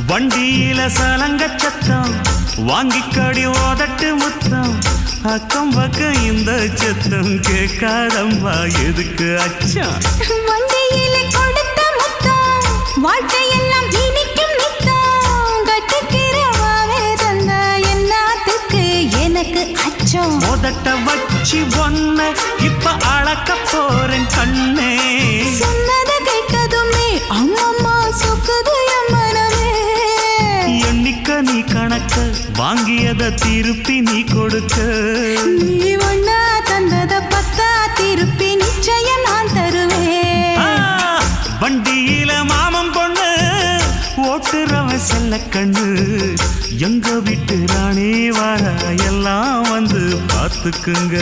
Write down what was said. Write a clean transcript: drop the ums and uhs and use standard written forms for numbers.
வண்டியில சலங்க சத்தம் வாங்கிக்கடி ஓதட்டு முத்தம் அக்கம் பக்கம் இந்த சத்தம் கேட்காதம்மா எதுக்கு அச்சம் வண்டியில கொடுத்த முத்தம் வாழ்க்கையெல்லாம் இனிக்கும் நித்தம் கட்டுக்கிறவாவே தந்த என்னத்துக்கு எனக்கு அச்சம் ஓதட்ட வச்சு ஒன்ன இப்ப அளக்க போறேன் கண்ணே சொன்னத கேட்டதுமே அம்மம்மா சொக்குது என் மனமே எண்ணிக்க நீ கணக்க வாங்கியத திருப்பி நீ கொடுக்க நீ ஒன்னா தந்தத பத்தா திருப்பி நிச்சயம் நான் தருவேன் வண்டியில மாமன் பொண்ணு ஓட்டுறவன் செல்ல கண்ணு எங்க வீட்டு ராணி வார எல்லாம் வந்து பார்த்துக்குங்க